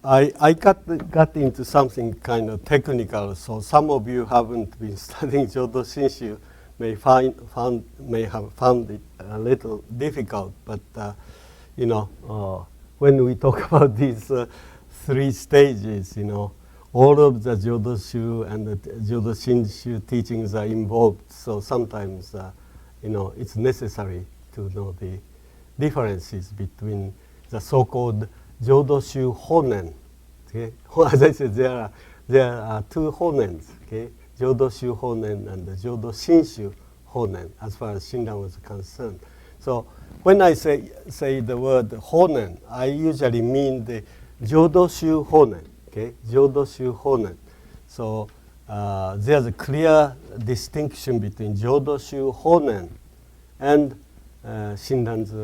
I got into something kind of technical, so some of you haven't been studying Jodo Shinshu may have found it a little difficult, but when we talk about these three stages, all of the Jodoshu and the Jodo Shinshu teachings are involved, so sometimes it's necessary to know the differences between the so-called Jodoshu Honen. Okay? As I said, there are two Honens, okay? Jodoshu Honen and the Jodo Shinshu Honen, as far as Shinran was concerned. So when I say the word Honen, I usually mean the Jodoshu Honen, okay? Jodoshu Honen. So there's a clear distinction between Jodoshu Honen and Shinran's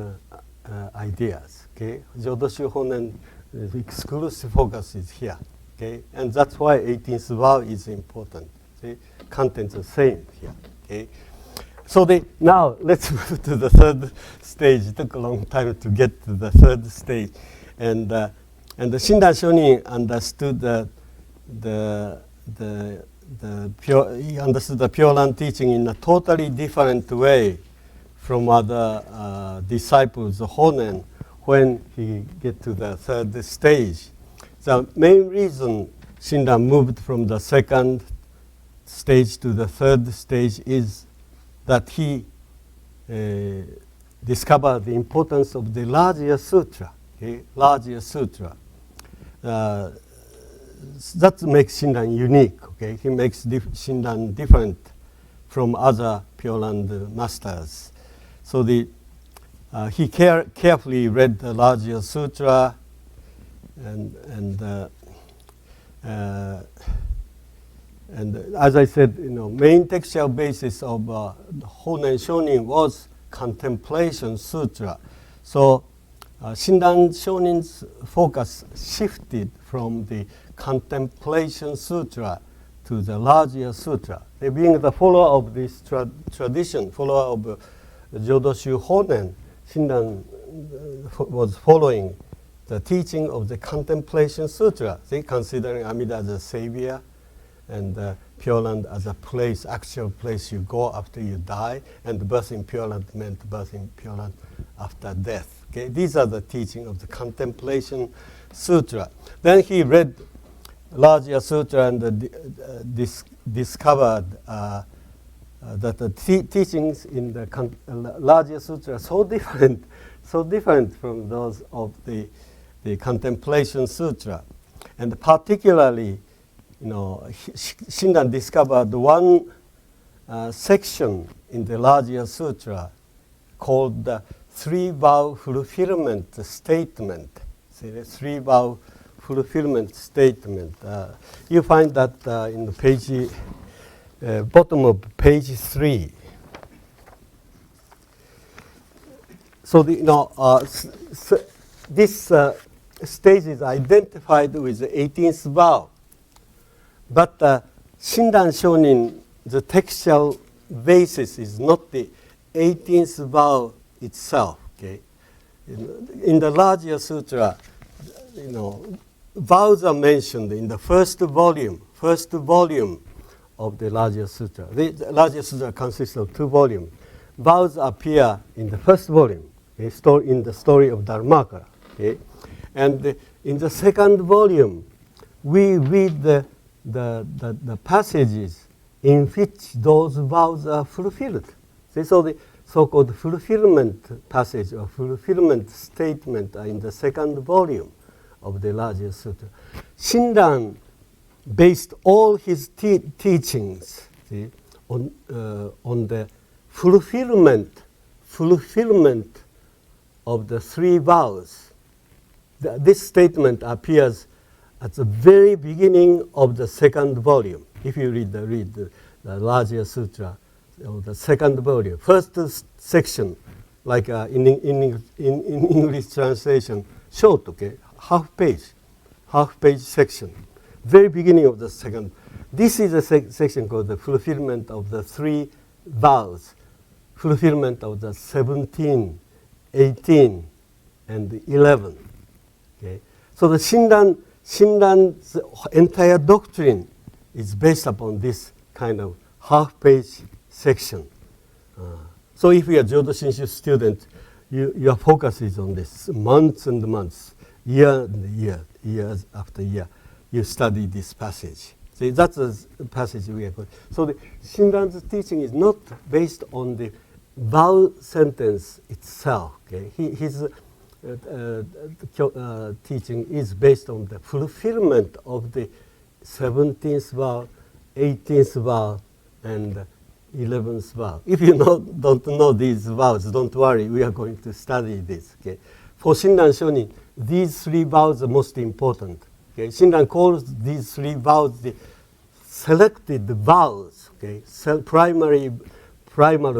ideas. Okay, Jodoshu Honen, the exclusive focus is here. Okay, and that's why 18th vow is important. See, contents are same here. Okay, so now let's move to the third stage. It took a long time to get to the third stage, and the Shinran Shonin understood he understood the Pure Land teaching in a totally different way from other disciples, Honen, when he get to the third stage. The main reason Shinran moved from the second stage to the third stage is that he discovered the importance of the larger sutra. Okay? Larger sutra. That makes Shinran unique. Okay? He makes Shinran different from other Pure Land masters. So he carefully read the larger sutra, and as I said, main textual basis of Honen Shonin was contemplation sutra. So Shinran Shonin's focus shifted from the contemplation sutra to the larger sutra. They being the follower of this tradition, follower of Jodoshu Honen, Shinran was following the teaching of the Contemplation Sutra. They considering Amida as a savior and Pure Land as a place, actual place you go after you die, and birth in Pure Land meant birth in Pure Land after death. Okay? These are the teaching of the Contemplation Sutra. Then he read larger sutra and discovered that the teachings in the larger sutra are so different from those of the Contemplation Sutra. And particularly, Shinran discovered one section in the larger sutra called the three-vow fulfillment statement. See, the three-vow fulfillment statement. You find that in the page, bottom of page 3. So this stage is identified with the 18th vow. But Shinran Shonin, the textual basis is not the 18th vow itself. Okay? In the larger sutra, vows are mentioned in the first volume of the larger sutra. The larger sutra consists of 2 volumes. Vows appear in the first volume, in the story of Dharmakara. Okay? And in the second volume, we read the passages in which those vows are fulfilled. So the so-called fulfillment passage or fulfillment statement are in the second volume of the larger sutra. Shinran based all his teachings on the fulfillment of the 3 vows. This statement appears at the very beginning of the second volume. If you read the larger sutra, the second volume, first section, like in English translation, short, okay, half page section, very beginning of the second. This is a section called the fulfillment of the 3 vows, fulfillment of the 17, 18, and 11. Okay, so the Shinran Shinran's entire doctrine is based upon this kind of half-page section. So if you're a Jodo Shinshu student, your focus is on this, months and months, year and year, years after year, you study this passage. See, that's the passage we are going. So the Shinran's teaching is not based on the vow sentence itself. Okay? His teaching is based on the fulfillment of the 17th vow, 18th vow, and 11th vow. If you don't know these vows, don't worry, we are going to study this. Okay? For Shinran Shonin, these three vows are most important. Okay? Shinran calls these three vows the selected vows, okay? Primary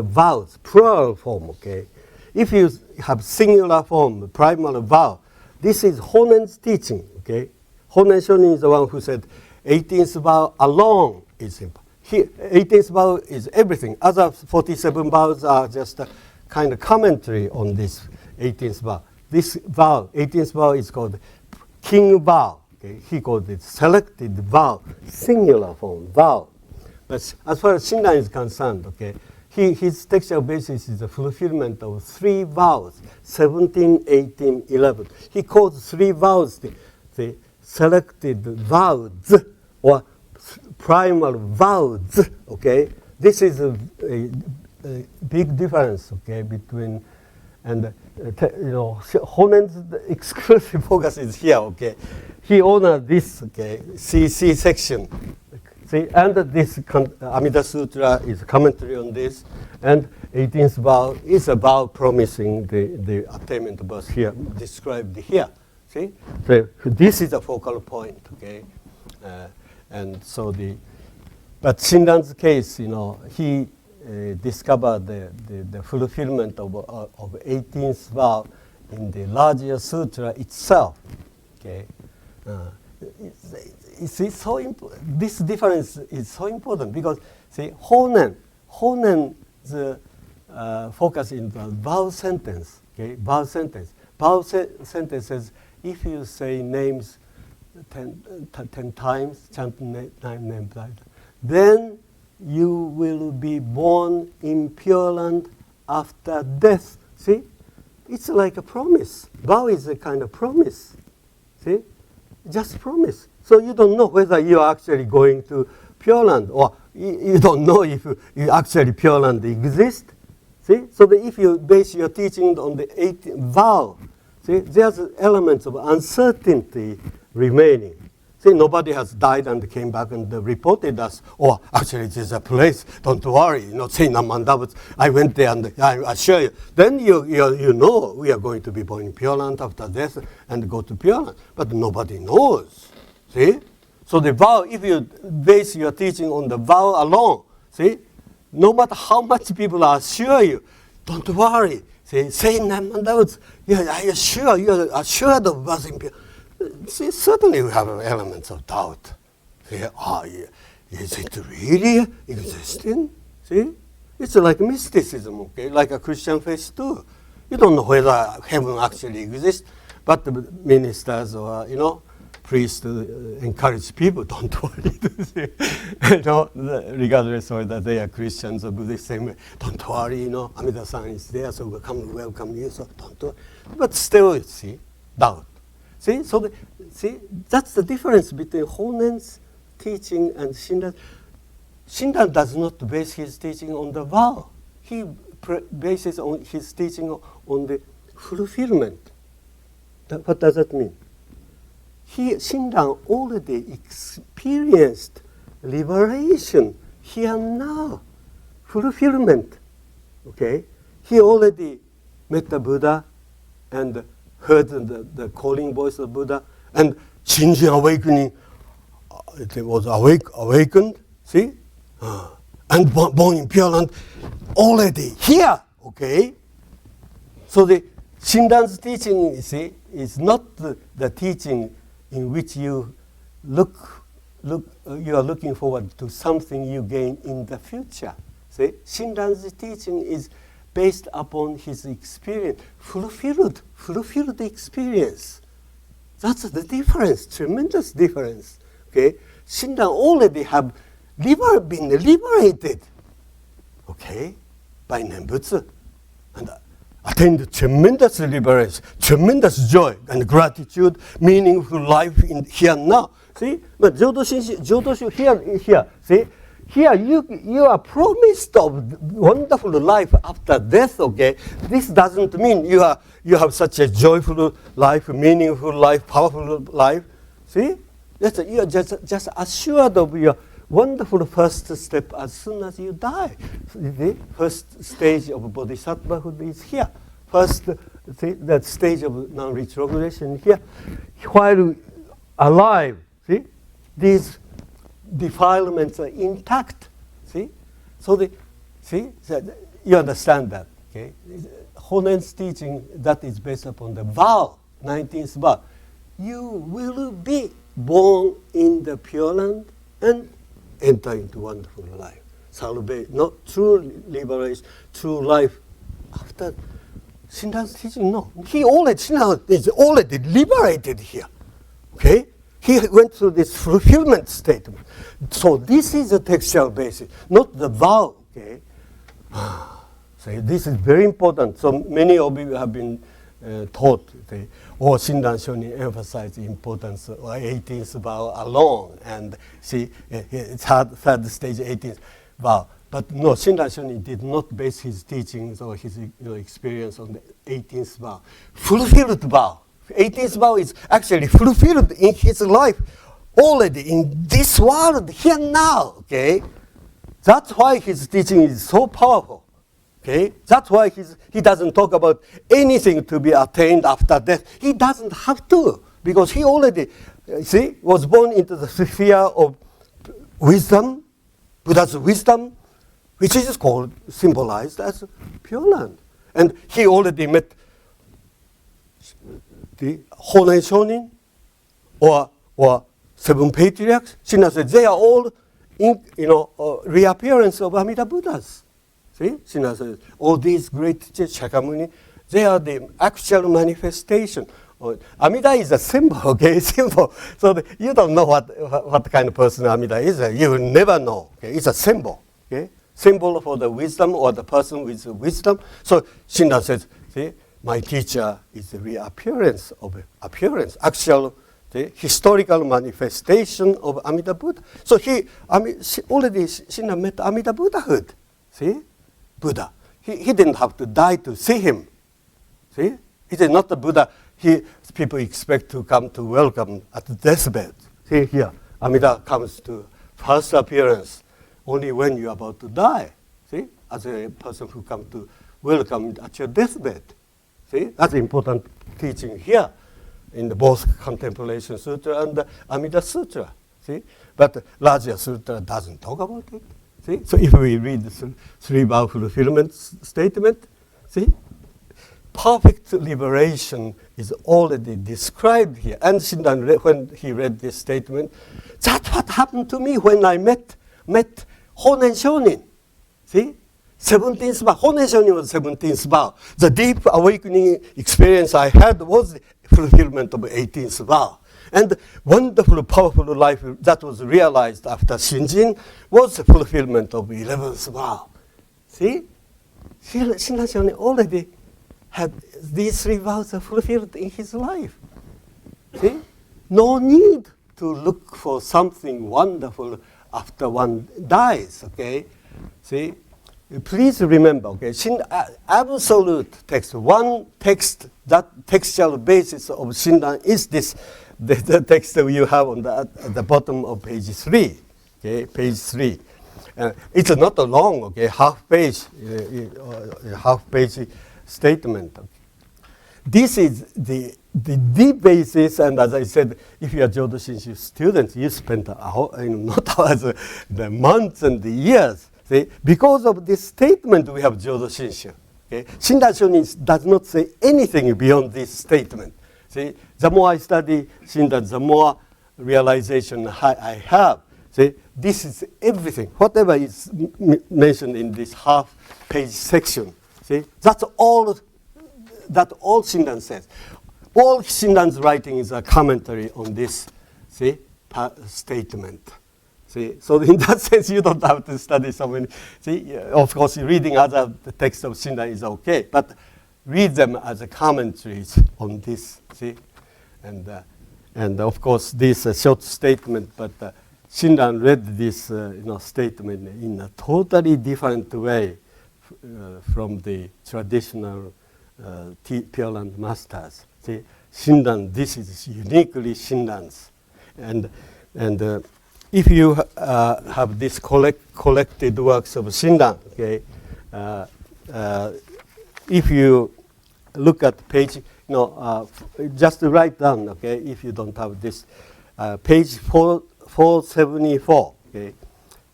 vows, plural form. Okay? If you have singular form, primary vow, this is Honen's teaching. Okay? Honen Shonin is the one who said 18th vow alone is important. 18th vow is everything. Other 47 vows are just a kind of commentary on this 18th vow. This vow, 18th vow, is called king vow. Okay? He called it selected vow, singular form, vow. But as far as Shinran is concerned, okay, his textual basis is the fulfillment of three vows, 17, 18, 11. He calls three vows the selected vows, or primal vows. Okay, this is a big difference. Okay, between and Honen's exclusive focus is here. Okay, he honored this. Okay, C section. See, and this Amida Sutra is a commentary on this, and 18th vow is a vow promising the attainment of birth here described here. See, so this is a focal point. Okay. And so but Shinran's case, he discovered the fulfillment of 18th vow in the larger sutra itself. Okay, it's so this difference is so important because see, Honen's focus in the vow sentence. Okay, vow sentence. Vow sentence says if you say names 10 times, chant name, then you will be born in Pure Land after death. See? It's like a promise. Vow is a kind of promise. See? Just promise. So you don't know whether you are actually going to Pure Land, or you don't know if you actually Pure Land exists. See? So that if you base your teaching on the 18th vow, see, there's elements of uncertainty remaining. See, nobody has died and came back and reported us. Oh, actually, there's a place. Don't worry. Say Namandavats. I went there and I assure you. Then you know we are going to be born in Pure Land after death and go to Pure Land. But nobody knows. See? So the vow, if you base your teaching on the vow alone, see, no matter how much people assure you, don't worry. See, say Namandavats. Yeah, I assure you are assured of birth in Pure Land. See, certainly we have elements of doubt. See, is it really existing? See, it's like mysticism, okay, like a Christian faith too. You don't know whether heaven actually exists, but the ministers or priests encourage people, don't worry. Regardless of whether they are Christians or Buddhists, same way. Don't worry, Amida-san is there, so we'll welcome you. So don't worry. But still, see, doubt. See, so that's the difference between Honen's teaching and Shinran. Shinran does not base his teaching on the vow. He bases on his teaching on the fulfillment. What does that mean? Shinran already experienced liberation here and now, fulfillment. Okay, he already met the Buddha and heard the calling voice of Buddha, and Shinjin awakening, it was awakened, see? And born in Pure Land, already here, okay? So the Shinran's teaching, you see, is not the teaching in which you you are looking forward to something you gain in the future. See? Shinran's teaching is based upon his experience, fulfilled experience. That's the difference, tremendous difference. Okay, Shinran already have been liberated, okay, by Nembutsu, and attained tremendous liberation, tremendous joy and gratitude, meaningful life in here and now. See, but Jodoshu here, see, here you are promised of wonderful life after death. Okay, this doesn't mean you have such a joyful life, meaningful life, powerful life. See, you are just assured of your wonderful first step as soon as you die. The first stage of bodhisattvahood is here. First, that stage of non-retrogression here. While alive, see, these defilements are intact. See, so you understand that. Okay, Honen's teaching that is based upon the vow, 19th vow. You will be born in the Pure Land and enter into wonderful life. Salvation, not true liberation, true life. After Shinran's teaching, no. Shinran is already liberated here. Okay? He went through this fulfillment statement. So this is the textual basis, not the vow. Okay? So this is very important. So many of you have been taught, Shinran Shonin emphasized the importance of 18th vow alone, and see, it's third stage 18th vow. But no, Shinran Shonin did not base his teachings or his experience on the 18th vow. Fulfilled vow. 18th vow is actually fulfilled in his life already in this world, here now. Okay, that's why his teaching is so powerful. Okay, that's why he doesn't talk about anything to be attained after death. He doesn't have to, because he already, was born into the sphere of wisdom, Buddha's wisdom, which is called, symbolized as Pure Land. And he already met the Honen Shonin or seven patriarchs. Shinran said they are all reappearance of Amida Buddhas. See, Shinran says all these great teachers, Shakyamuni, they are the actual manifestation. Amida is a symbol, okay, symbol. So you don't know what kind of person Amida is. You will never know. Okay? It's a symbol, okay, symbol for the wisdom or the person with wisdom. So Shinran says, see, my teacher is the reappearance of appearance, actual, the historical manifestation of Amida Buddha. So already Shinran met Amida Buddhahood. See, Buddha. He didn't have to die to see him. See, he is not the Buddha. People expect to come to welcome at the deathbed. See here, Amida comes to first appearance only when you are about to die. See, as a person who comes to welcome at your deathbed. See, that's important teaching here in the both Contemplation Sutra and the Amida Sutra. See, but Rajya Sutra doesn't talk about it. See, so if we read the three vow fulfillment statement, see, perfect liberation is already described here. And Shinran, when he read this statement, that's what happened to me when I met Honen Shonin. See? 17th vow. Honen Shonin was 17th vow. The deep awakening experience I had was the fulfillment of 18th vow. And wonderful, powerful life that was realized after Shinjin was the fulfillment of 11th vow. See? Shinran Shonin already had these three vows fulfilled in his life. See? No need to look for something wonderful after one dies, okay? See? Please remember, okay, absolute text, one text, that textual basis of Shinran is this, the text that you have on at the bottom of page 3, okay, page 3. It's not a long, okay, half page statement. This is the deep basis, and as I said, if you are Jodo Shinshu students, you spend not hours, the months and the years. See, because of this statement, we have Jodo Shinshu. Okay? Shinran Shonin does not say anything beyond this statement. See, the more I study Shinran, the more realization I have. See, this is everything. Whatever is mentioned in this half-page section. See, that's all. That all Shinran says. all Shinran's writing is a commentary on this, see, statement. See, so in that sense, you don't have to study so many. See, of course, reading other texts of Shinran is okay, but read them as a commentaries on this. See, and of course, this short statement, but Shinran read this statement in a totally different way from the traditional Pure Land masters. See, Shinran, this is uniquely Shinran's, and if you have this collected works of Shinran, okay, if you look at page, just write down, okay, if you don't have this, page 474, okay,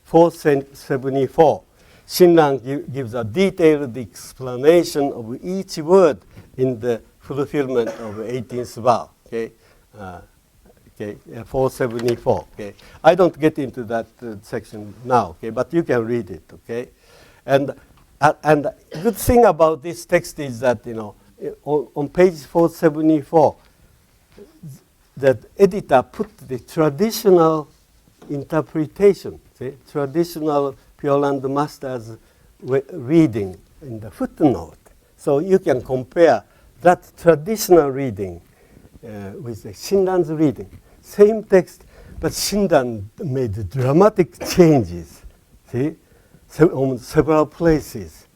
474, Shinran gives a detailed explanation of each word in the fulfillment of 18th vow, okay. Okay, 474. Okay, I don't get into that section now. Okay, but you can read it. Okay, and good thing about this text is that on page 474, that editor put the traditional interpretation, traditional Pure Land masters reading in the footnote, so you can compare that traditional reading with the Shinran's reading. Same text, but Shinran made dramatic changes, see, on several places.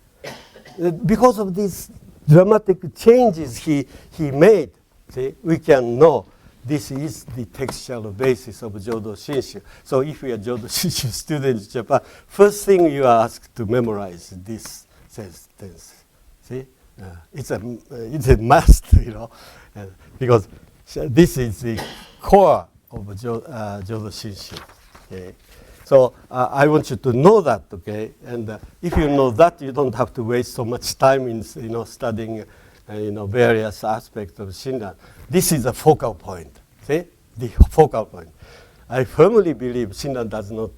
Because of these dramatic changes he made, see, we can know this is the textual basis of Jodo Shinshu. So if you are Jodo Shinshu student in Japan, first thing you are asked to memorize this sentence. See, it's a must, because this is the core of Jodo Shinshu. Okay, so I want you to know that. Okay, and if you know that, you don't have to waste so much time in studying various aspects of Shinran. This is a focal point. See, the focal point. I firmly believe Shinran does not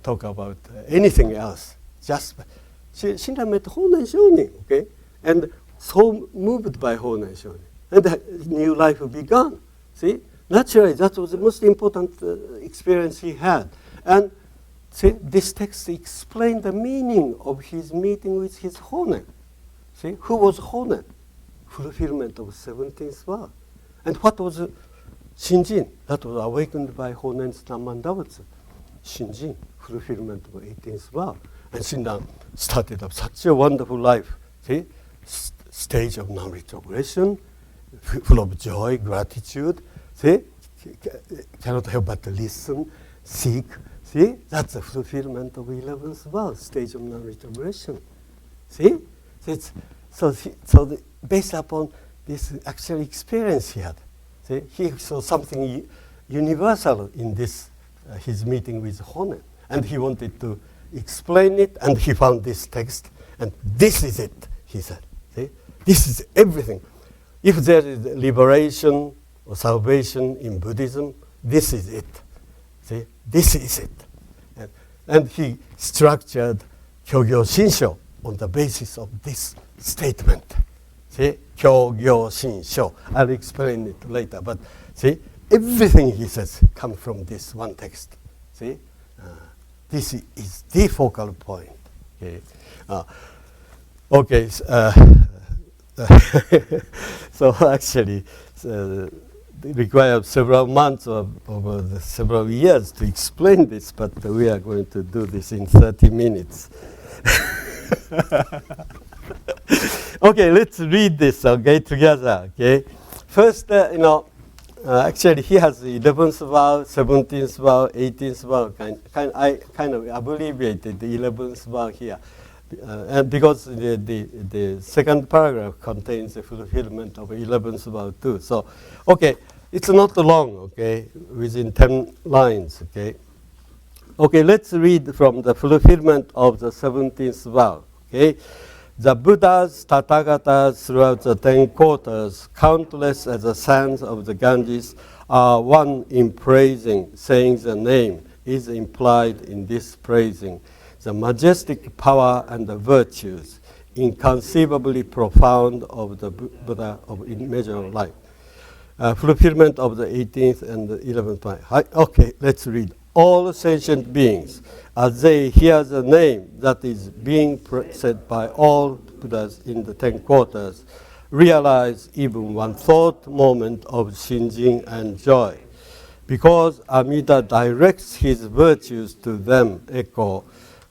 talk about anything else. Just Shinran met Honen Shonin. Okay, and so moved by Honen Shonin, and the new life began. See, naturally, that was the most important experience he had. And see, this text explained the meaning of his meeting with his Honen. See, who was Honen? Fulfillment of 17th vow. And what was Shinjin? That was awakened by Honen's Namandawatsu. Shinjin, fulfillment of 18th vow. And Shinran started up such a wonderful life. See, stage of non-retrogression, full of joy, gratitude. See, cannot help but listen, seek. See, that's the fulfillment of 11th vow, stage of non-retrogression. See, based upon this actual experience he had, see, he saw something universal in this his meeting with Honen, and he wanted to explain it, and he found this text, and this is it, he said. See, this is everything. If there is liberation or salvation in Buddhism, this is it. See, this is it. And he structured Kyogyo Shinsho on the basis of this statement. See, Kyogyo Shinsho. I'll explain it later, but see, everything he says comes from this one text. See, this is the focal point. Okay, okay. So actually, it required several months or over several years to explain this, but we are going to do this in 30 minutes. Okay, let's read this, okay, together, okay. First, actually he has the 11th vow, 17th vow, 18th vow, I kind of abbreviated the 11th vow here. And because the second paragraph contains the fulfillment of 11th vow too. So, okay, it's not long, okay, within 10 lines, okay. Okay, let's read from the fulfillment of the 17th vow, okay. The Buddhas, Tathagatas throughout the 10 quarters, countless as the sands of the Ganges, are one in praising, saying the name is implied in this praising. The majestic power and the virtues, inconceivably profound of the Buddha of immeasurable life. fulfillment of the 18th and the 11th point. Okay, let's read. All sentient beings, as they hear the name that is being said by all Buddhas in the 10 quarters, realize even one thought moment of shinjin and joy. Because Amida directs his virtues to them, echo,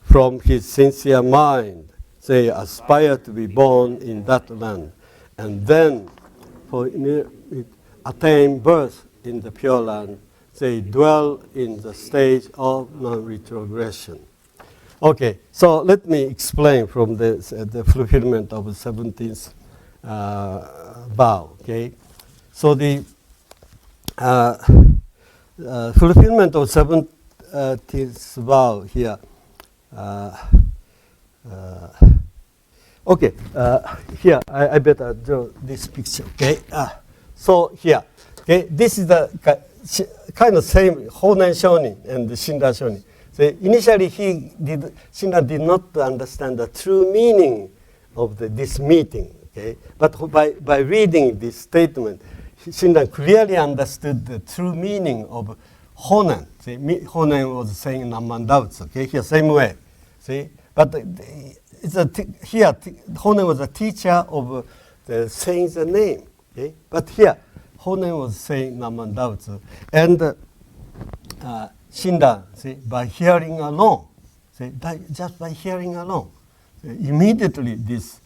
from his sincere mind, they aspire to be born in that land, and then for attain birth in the Pure Land, they dwell in the stage of non-retrogression. Okay, so let me explain from this, the fulfillment of the 17th vow. Okay, so the fulfillment of 17th vow here. Okay, here I better draw this picture. Okay, so here, okay, this is the kind of same Honen Shonin and Shinran Shonin. So initially, Shinran did not understand the true meaning of this meeting. Okay, but by reading this statement, Shinran clearly understood the true meaning of Honen. See, Honen was saying Namman Dautsu. Okay, here same way. See, but here Honen was a teacher of saying the name. Okay, but here Honen was saying Namman Dautsu, and Shinran, see, by hearing alone, see, just by hearing alone, immediately this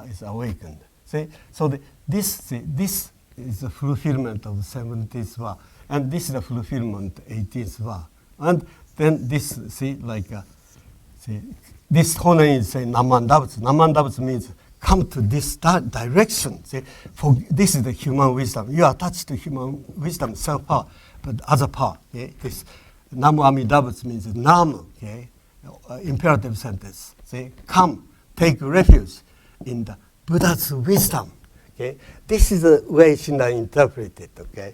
is awakened. See, so this is the fulfillment of the 17th vow, and this is the fulfillment of the 18th vow, and then this, see, like, see, this Honen is saying Namman Dautsu. Namman Dautsu means come to this direction. See, for this is the human wisdom. You are attached to human wisdom, self-power, but other power. Okay? This Namu Amidabutsu means Namu, okay? Imperative sentence. See, come, take refuge in the Buddha's wisdom. Okay? This is the way Shinran interpreted. Okay?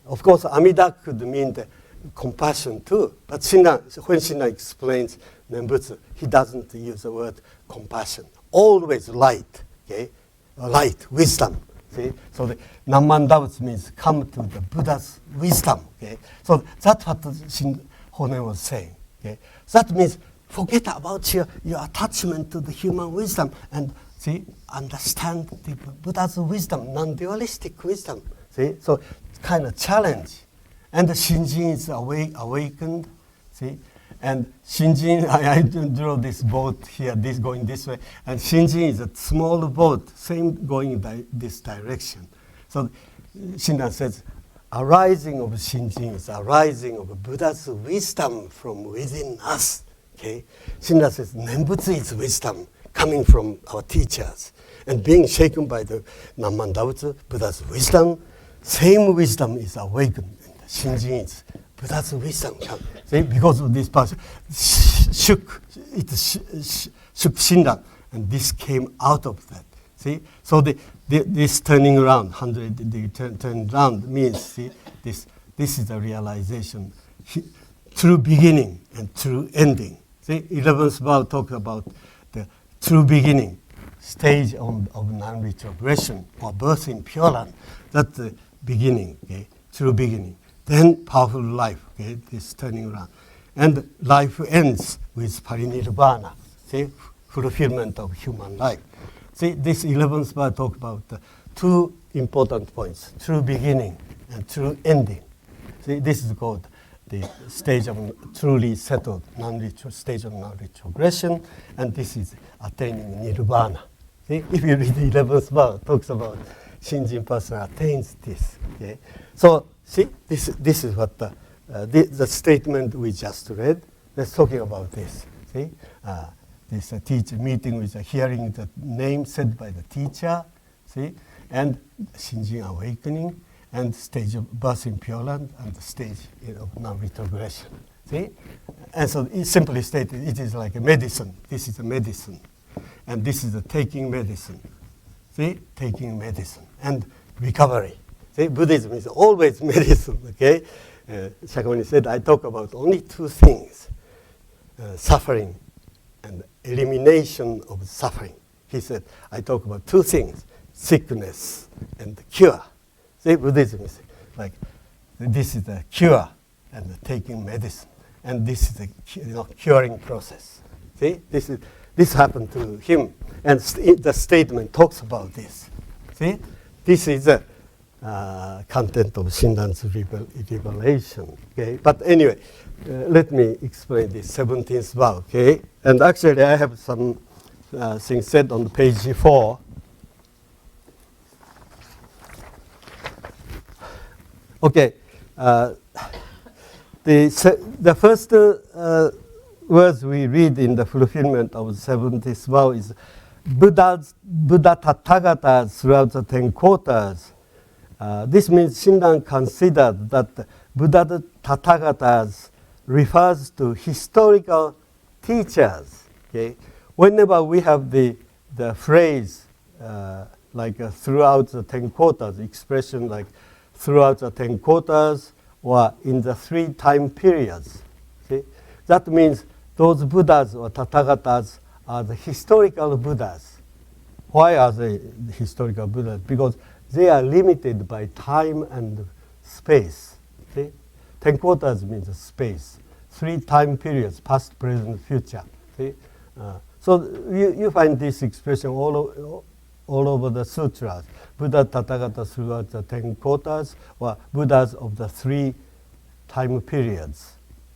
Of course, Amida could mean the compassion too, but when Shinran explains Nembutsu, he doesn't use the word compassion. Always light, okay? Light, wisdom. See? So the Namman Dautsu means come to the Buddha's wisdom. Okay? So that's what Honen was saying. Okay? That means forget about your attachment to the human wisdom and see, understand the Buddha's wisdom, non-dualistic wisdom. See? So it's kind of challenge. And the Shinjin is awakened. See? And Shinjin, I draw this boat here, this going this way. And Shinjin is a small boat, same going this direction. So Shinran says, arising of Shinjin is arising of Buddha's wisdom from within us. Okay? Shinran says, Nembutsu is wisdom coming from our teachers. And being shaken by the Namman Dautsu, Buddha's wisdom, same wisdom is awakened. Shinjin is Buddha's wisdom. See, because of this person, shook Shinran, and this came out of that. See, so this turning around, 100-degree turn around means, see, this is the realization, true beginning and true ending. See, 11th vow talks about the true beginning, stage of non-retrogression or birth in Pure Land. That's the beginning, okay, true beginning. Then powerful life, okay, this turning around. And life ends with parinirvana, see, fulfillment of human life. See, this 11th vow talks about the two important points, true beginning and true ending. See, this is called the stage of truly settled stage of non-retrogression, and this is attaining nirvana. See, if you read the 11th vow, it talks about Shinjin person attains this. Okay? So, see, this is what the statement we just read. Let's talking about this. See, this teacher meeting with hearing the name said by the teacher. See, and Shinjin awakening, and stage of birth in Pure Land, and the stage of non-retrogression. See, and so it's simply stated, it is like a medicine. This is a medicine, and this is the taking medicine. See, taking medicine and recovery. See, Buddhism is always medicine, okay? Shakyamuni said, I talk about only two things, suffering and elimination of suffering. He said, I talk about two things, sickness and cure. See, Buddhism is like, this is the cure and taking medicine, and this is the curing process. See, this happened to him, and the statement talks about this. See, this is the content of Shinran's revelation. Okay, but anyway, let me explain this 17th vow. Okay, and actually I have some things said on page 4. Okay, the first words we read in the fulfillment of the 70th vow is Buddha Tathagatas throughout the 10 quarters. This means Shinran considered that Buddha Tathagatas refers to historical teachers. Okay, whenever we have the phrase like throughout the 10 quarters, expression like throughout the 10 quarters or in the 3 time periods. See? That means those Buddhas or Tathagatas are the historical Buddhas. Why are they the historical Buddhas? Because they are limited by time and space. See? 10 quarters means space. 3 time periods, past, present, future. See? So you find this expression all over the sutras. Buddha Tathagata throughout the 10 quarters, or Buddhas of the 3 time periods.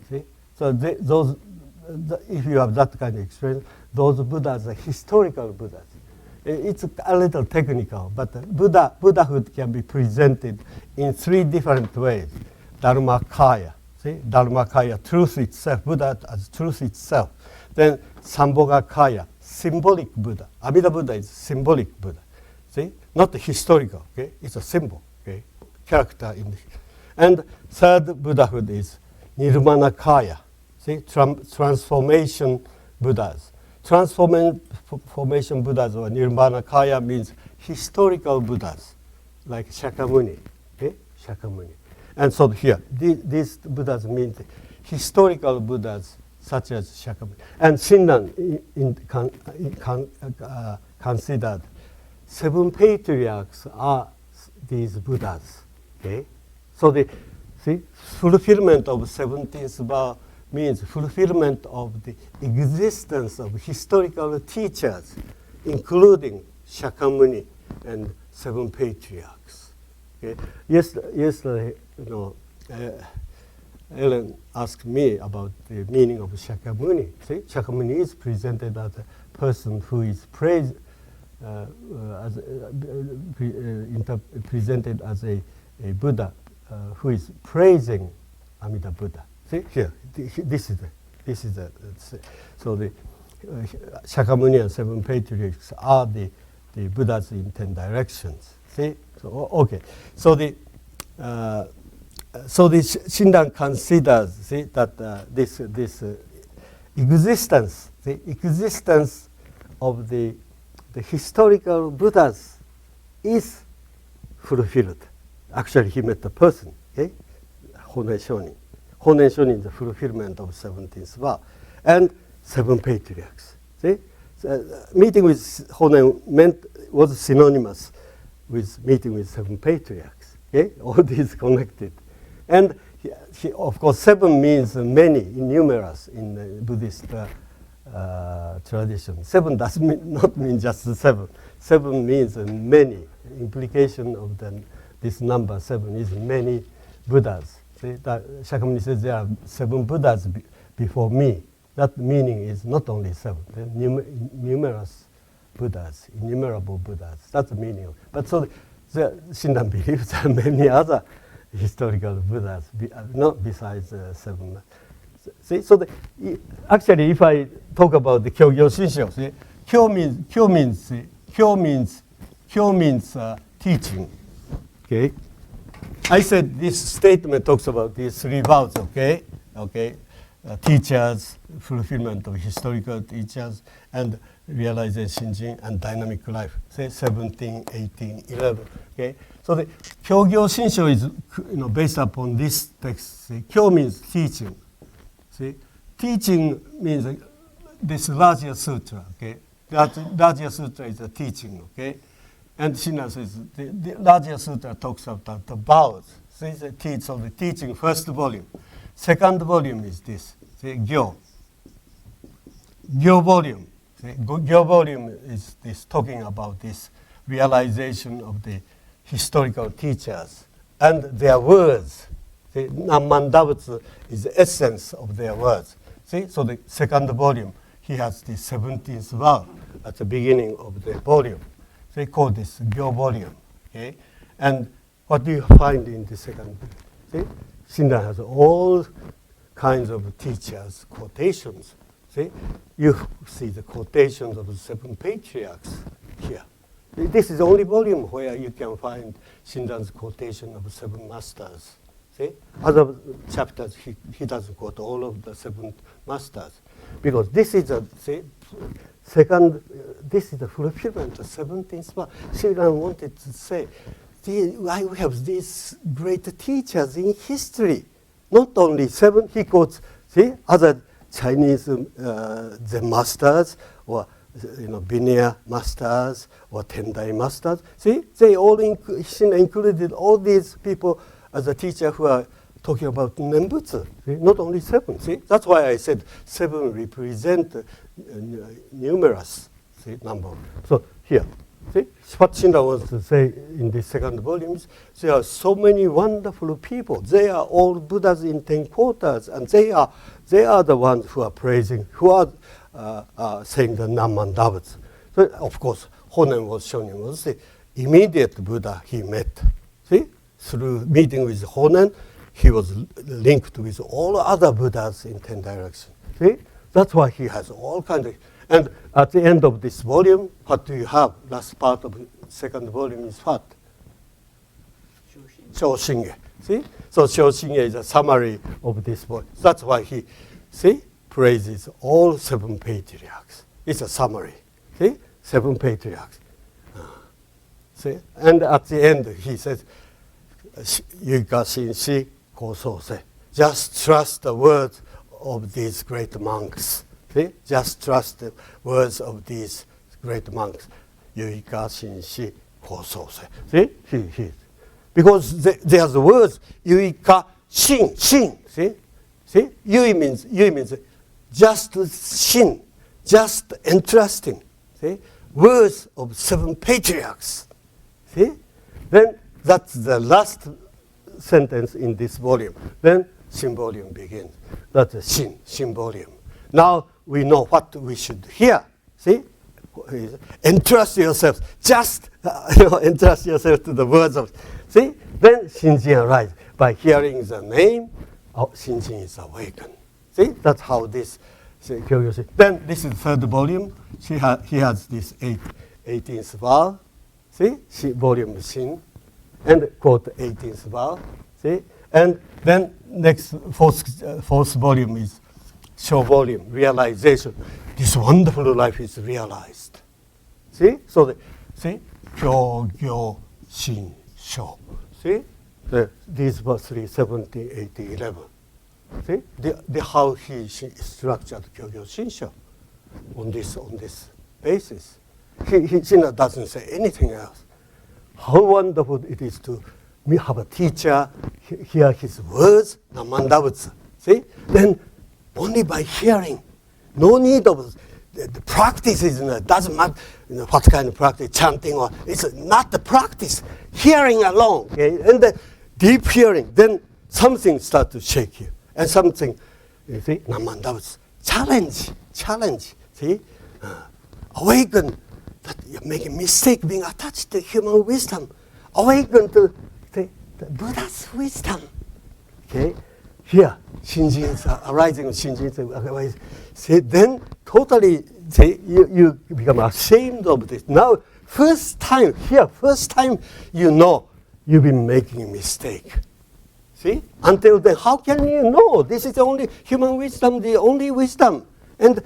See? So if you have that kind of experience, those Buddhas are historical Buddhas. It's a little technical, but Buddhahood can be presented in 3 different ways. Dharmakaya, see? Dharmakaya, truth itself, Buddha as truth itself. Then Sambhogakaya, symbolic Buddha. Amida Buddha is symbolic Buddha. See? Not historical, okay? It's a symbol, okay? Character in the. And third Buddhahood is Nirmanakaya. See? Transformation Buddhas. Transformation Buddhas or Nirmanakaya means historical Buddhas, like Shakyamuni, okay? Shakyamuni. And so here, these Buddhas mean historical Buddhas such as Shakyamuni. And Shinran considered 7 patriarchs are these Buddhas. Okay? So the fulfillment of 17th vow means fulfillment of the existence of historical teachers, including Shakyamuni and 7 patriarchs. Okay? Yesterday, Ellen asked me about the meaning of Shakyamuni. See, Shakyamuni is presented as a person who is praised, presented as a Buddha who is praising Amida Buddha. See here, this is the so the Shakyamuni and 7 patriarchs are the Buddhas in 10 directions. See, so okay, so the Shinran considers, see, that this existence, the existence of the historical Buddhas is fulfilled. Actually, he met the person, okay? Honen Shonin. Honen Shonin is the fulfillment of 17th vow. And 7 patriarchs. See? So, meeting with Honen was synonymous with meeting with 7 patriarchs. Okay? All these connected. And of course, 7 means many, numerous in the Buddhist tradition. 7 does not mean just 7. 7 means many. Implication of this number 7 is many Buddhas. See, Shakyamuni says there are 7 Buddhas before me. That meaning is not only 7. There are numerous Buddhas, innumerable Buddhas. That's the meaning. But so the Shinran believes there are many other historical Buddhas, not besides 7. See, so actually, if I talk about the Kyogyo Shinsho, see, Kyo means teaching. Okay, I said this statement talks about these 3 vows. Okay, teachers, fulfillment of historical teachers, and realization Shinjin and dynamic life. Say 17, 18, 11. Okay, so the Kyogyo Shinsho is based upon this text. See, Kyo means teaching. See, teaching means this Rajya Sutra. Okay, Rajya Sutra is a teaching. Okay, And Shinran says the larger sutta talks about the vows. So it's a so the teaching first volume. Second volume is this, the Gyo. Gyo volume. The Gyo volume is this talking about this realization of the historical teachers and their words. The Namandavats is the essence of their words. See, so the second volume, he has the 17th vow at the beginning of the volume. They call this Gyo volume. Okay? And what do you find in the second? See? Shinran has all kinds of teachers' quotations. See? You see the quotations of the 7 patriarchs here. This is the only volume where you can find Shinran's quotation of 7 masters. See? Other chapters, he doesn't quote all of the 7 masters. Because this is a, see, second, this is the fulfillment of 17th vow. Shinran wanted to say, I have these great teachers in history. Not only 7, he quotes, see, other Chinese Zen masters, or Vinaya masters, or Tendai masters. See, they all Shinran included all these people as a teacher who are talking about Nembutsu. See? Not only 7. See, that's why I said 7 represent numerous number. So here, see, what Shinran wants to say in the second volume is there are so many wonderful people. They are all Buddhas in 10 quarters, and they are the ones who are praising, who are saying the Namandavats. So of course, Honen was Shonin was the immediate Buddha he met. See, through meeting with Honen, he was linked with all other Buddhas in 10 directions. See, that's why he has all kinds of. And at the end of this volume, what do you have? Last part of the second volume is what? Shoshinge. See? So Shoshinge is a summary of this volume. That's why he, see, praises all 7 patriarchs. It's a summary. See? 7 patriarchs. See? And at the end, he says, Yuika Shinshi Kosose. Just trust the words of these great monks. See? Just trust the words of these great monks. Yuika Shinshi Kosose. See? Because there's the words Yuika Shin. See? Yui means just shin, just entrusting. See? Words of 7 patriarchs. See? Then that's the last sentence in this volume. Then Shin volume begins. That's the Shin volume. Now we know what we should hear. See? Entrust yourself. Just entrust yourself to the words of. See? Then Shinjin arises. By hearing the name, Shinjin is awakened. See? That's how this. Then this is the third volume. He has this 18th vow. See? Volume Shin. And quote 18th vow. See? And then next fourth volume is Sho volume, realization. This wonderful life is realized. See? So see? Kyo, Gyo, Shin, Sho. See? These were 3, 70, 80, 11. See? How he structured Kyo, Gyo, Shin, Sho on this basis. Shinran doesn't say anything else. How wonderful it is to have a teacher, hear his words, Namandavutsu. See? Then only by hearing, no need of the practice doesn't matter what kind of practice, chanting or it's not the practice. Hearing alone, okay? And the deep hearing, then something starts to shake you, and something, you see, Namandavutsu, challenge. See, awaken that you're making mistake, being attached to human wisdom. Awaken to the Buddha's wisdom. Okay, here. Shinjin's arising of Shinjin's. See, then totally you become ashamed of this. Now, first time you know you've been making a mistake. See? Until then, how can you know? This is the only human wisdom, the only wisdom. And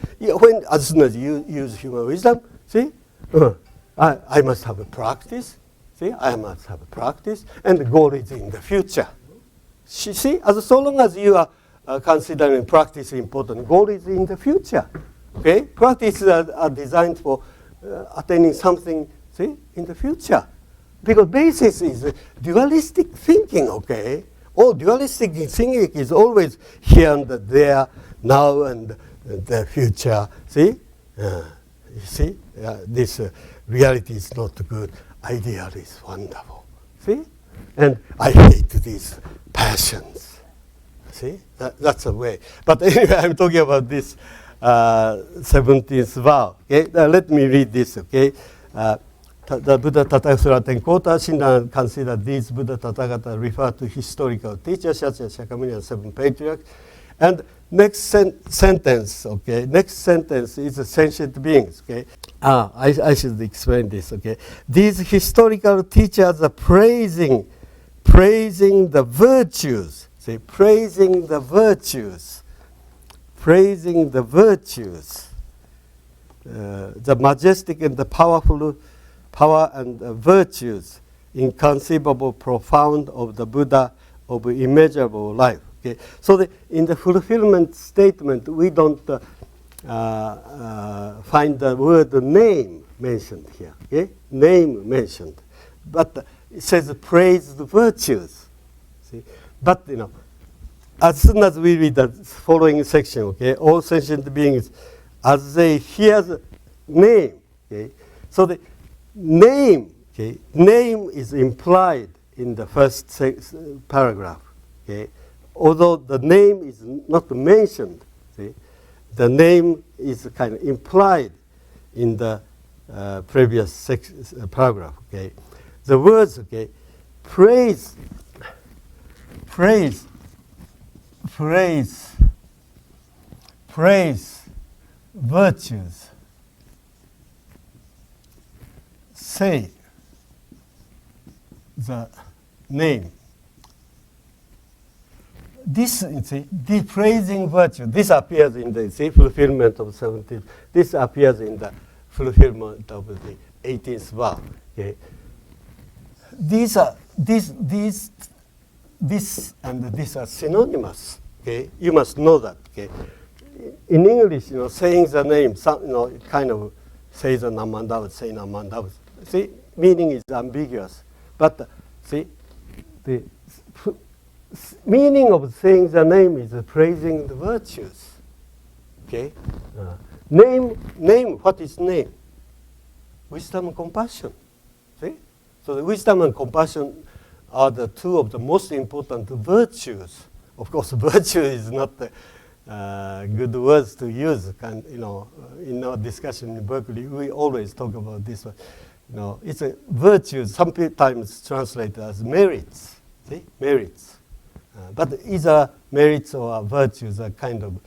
as soon as you use human wisdom, see? I must have a practice. See? I must have a practice. And the goal is in the future. See? So long as you are considering practice important, goal is in the future. Okay? Practices are designed for attaining something See, in the future. Because basis is dualistic thinking, okay? All dualistic thinking is always here and there, now and the future. See? You see? This reality is not good. Ideal is wonderful. See? And I hate these passions. See? That's a way. But anyway, I'm talking about this 17th vow. Okay? Let me read this, okay? The Buddha Tathagata Tenkota Shinran considered these Buddha Tathagata refer to historical teachers such as Shakyamuni and Seven Patriarchs. And next sentence, okay? Next sentence is sentient beings, okay? I should explain this, okay? These historical teachers are praising the virtues. See, praising the virtues. Praising the virtues. The majestic and the powerful power and virtues, inconceivable, profound of the Buddha of immeasurable life. Okay? So in the fulfillment statement, we don't find the word name mentioned here. Okay? Name mentioned. But it says praise the virtues. See? But, as soon as we read the following section, okay, all sentient beings, as they hear the name, okay, so the name, okay, name is implied in the first paragraph, okay, although the name is not mentioned, see, the name is kind of implied in the previous paragraph, okay. The words, okay, praise, virtues, say the name. This, the praising virtue, this appears in the fulfillment of 17th. This appears in the fulfillment of the 18th vow. Okay. This and this are synonymous. Okay, you must know that. Okay, in English, saying the name, it kind of says a namandavas, say namandavas. See, meaning is ambiguous, but see, the meaning of saying the name is praising the virtues. Okay, name. What is name? Wisdom and compassion. See, so the wisdom and compassion are the two of the most important virtues. Of course, virtue is not good words to use. In our discussion in Berkeley, we always talk about this one. It's a virtue, sometimes translated as merits. See, merits. But either merits or virtues are kind of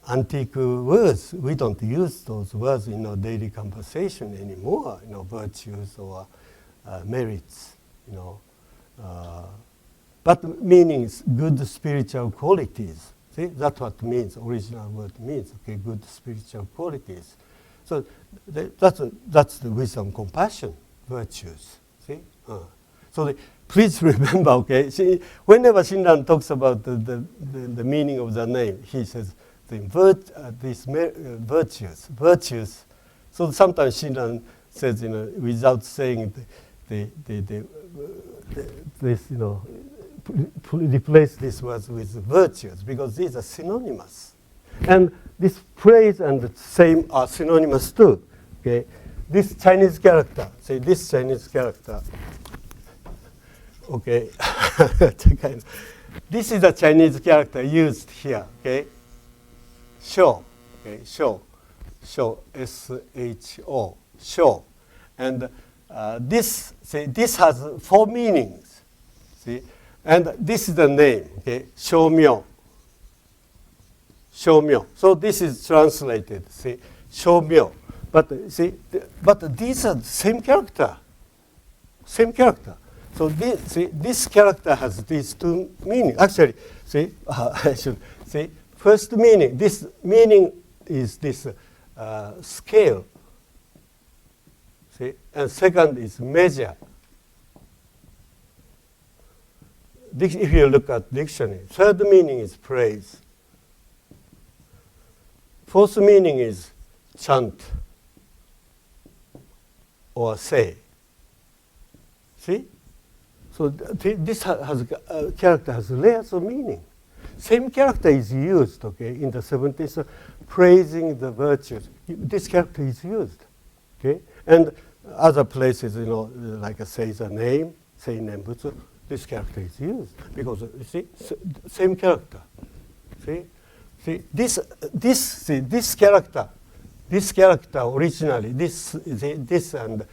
antique words. We don't use those words in our daily conversation anymore. Virtues or merits. But meaning is good spiritual qualities. See, that's what means. Original word means. Okay, good spiritual qualities. So that's the wisdom, compassion, virtues. See, so please remember. Okay, whenever Shinran talks about the meaning of the name, he says these virtues. So sometimes Shinran says, without saying replace these words with virtues, because these are synonymous. And this praise and the same are synonymous too. Okay, this Chinese character, this Chinese character. Okay, this is a Chinese character used here. Okay, sho. Okay, sho, S-H-O, sho, and this has four meanings. See. And this is the name, okay, Shomyo. Shomyo. So this is translated, see, Shomyo. But but these are the same character. Same character. So this character has these two meanings. Actually, I should say, first meaning, this meaning is this scale. See, and second is measure. If you look at dictionary, third meaning is praise. Fourth meaning is chant or say. See? So this character has layers of meaning. Same character is used, okay, in the 70s, praising the virtues. This character is used, okay? And other places, like say the name, say Nembutsu, this character is used because, you see, same character. See, this character originally, this and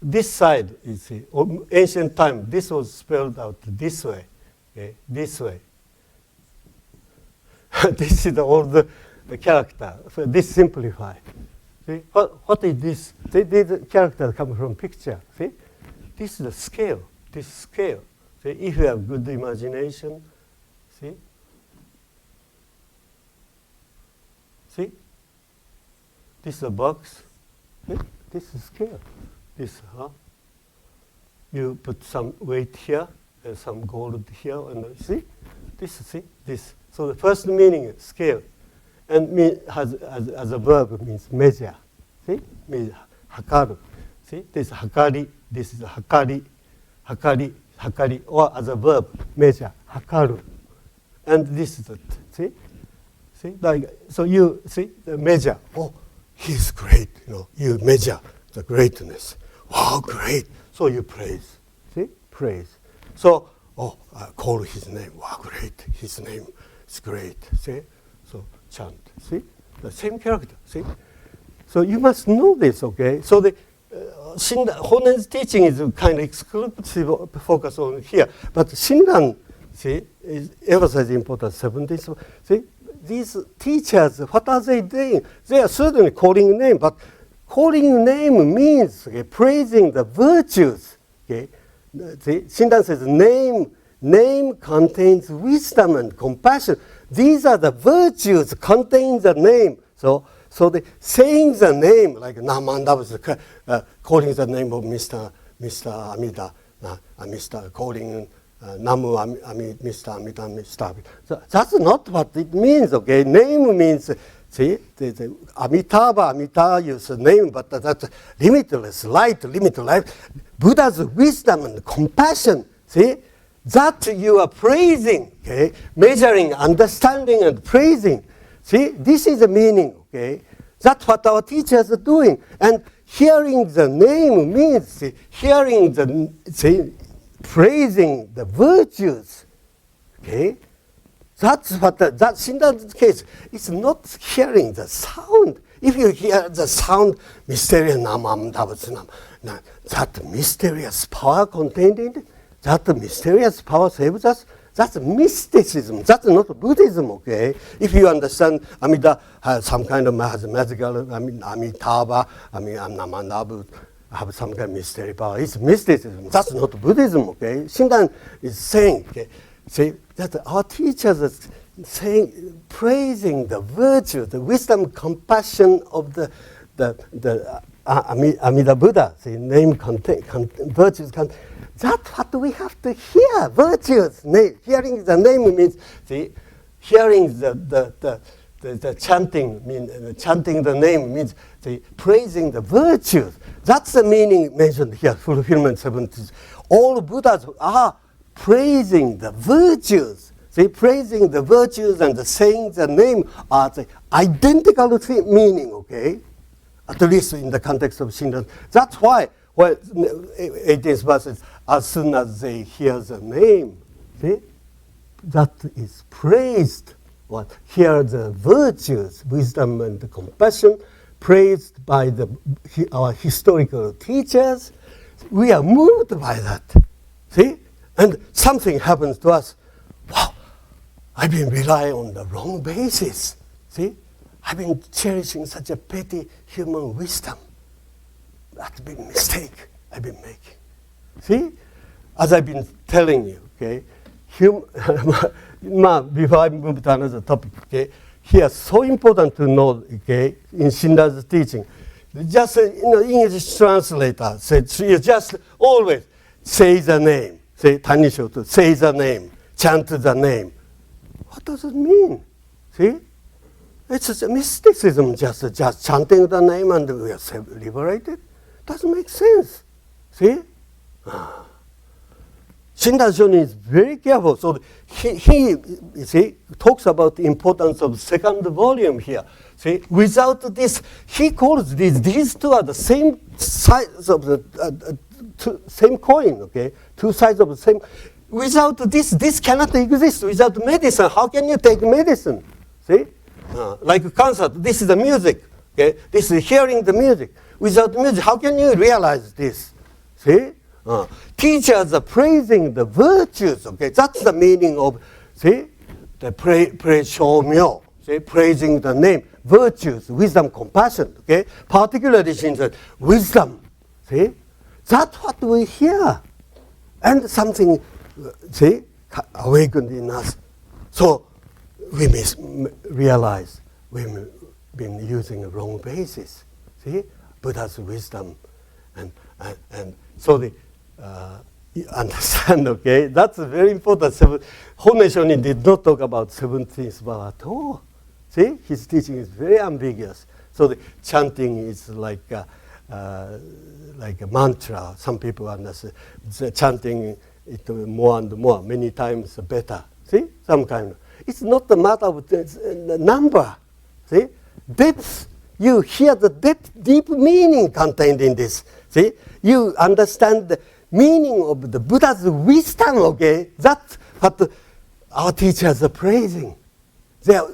this side, you see, ancient time, this was spelled out this way, okay, this way. This is the old character. So this simplify. See, what is this? See, these characters come from picture. See, this is the scale. This scale. See, if you have good imagination, see, this is a box. See? This is scale. This, you put some weight here and some gold here, and see, this. So the first meaning is scale, and has as a verb means measure. See, means hakaru. See, this is hakari. This is hakari, or as a verb measure hakaru, and this is it. See, like so you see the measure. Oh, he's great. You measure the greatness. Wow, great. So you praise. See, praise. So I call his name. Wow, great. His name. It's great. See? So chant. See? The same character. See? So you must know this, okay? So the Honen's teaching is kind of exclusive focus on here. But Shinran, see, is emphasizing important 70s. See? These teachers, what are they doing? They are certainly calling name, but calling name means praising the virtues. Okay? See? Shinran says name contains wisdom and compassion. These are the virtues contained in the name. So the saying the name, like Namanda was calling the name of Mr. Amida, Mr. calling Namu Mr. Amida, Mr. Amida. So that's not what it means, okay? Name means, see, the Amitabha use name, but that's limitless light, limitless life. Buddha's wisdom and compassion, see? That you are praising, okay? Measuring, understanding, and praising. See, this is the meaning, okay? That's what our teachers are doing. And hearing the name means praising the virtues, okay? That's what that's in that case. It's not hearing the sound. If you hear the sound, mysterious namam davatsunam, that mysterious power contained in it, that mysterious power saves us, that's mysticism. That's not Buddhism, okay? If you understand Amida has some kind of magical, Amitabha, Namanda have some kind of mystery power. It's mysticism. That's not Buddhism, okay? Shinran is saying, okay, say that our teachers are saying, praising the virtue, the wisdom, compassion of the Amida Buddha. See, name contain virtues contain. That's what we have to hear, virtues. Hearing the name means, see, hearing the chanting, chanting the name means, see, praising the virtues. That's the meaning mentioned here, fulfillment 70s. All Buddhas are praising the virtues. See, praising the virtues and saying the name are the identical meaning, okay? At least in the context of Shinran. That's why, 18th verse is, as soon as they hear the name, see, that is praised. What? Hear the virtues, wisdom and compassion, praised by our historical teachers. We are moved by that. See? And something happens to us. Wow, I've been relying on the wrong basis. See? I've been cherishing such a petty human wisdom. That's a big mistake I've been making. See? As I've been telling you, okay? Before I move to another topic, okay? Here, so important to know, okay, in Shinran's teaching. Just, English translator said, you just always say the name. Say, Tanishoto, say the name, chant the name. What does it mean? See? It's just mysticism, just chanting the name and we are liberated. doesn't make sense. See? Shinran Shonin is very careful. So he you see, talks about the importance of second volume here. See, without this, he calls these two are the same size of the same coin, okay? Two sides of the same. Without this cannot exist. Without medicine, how can you take medicine? See? Like a concert, this is the music, okay? This is hearing the music. Without music, how can you realize this? See? Teachers are praising the virtues, okay? That's the meaning of, see? The praise shomyo, see? Praising the name, virtues, wisdom, compassion, okay? Particularly since wisdom, see? That's what we hear. And something, see, awakened in us. So we realize we've been using a wrong basis. See? Buddha's wisdom. And so you understand, okay? That's very important. Honne Shonin did not talk about 17th vow at all. See? His teaching is very ambiguous. So the chanting is like a mantra. Some people understand. Chanting it more and more, many times better. See? Some kind of. It's not a matter of the number. See? Depth. You hear the deep meaning contained in this. See? You understand the meaning of the Buddha's wisdom, okay? That's what our teachers are praising.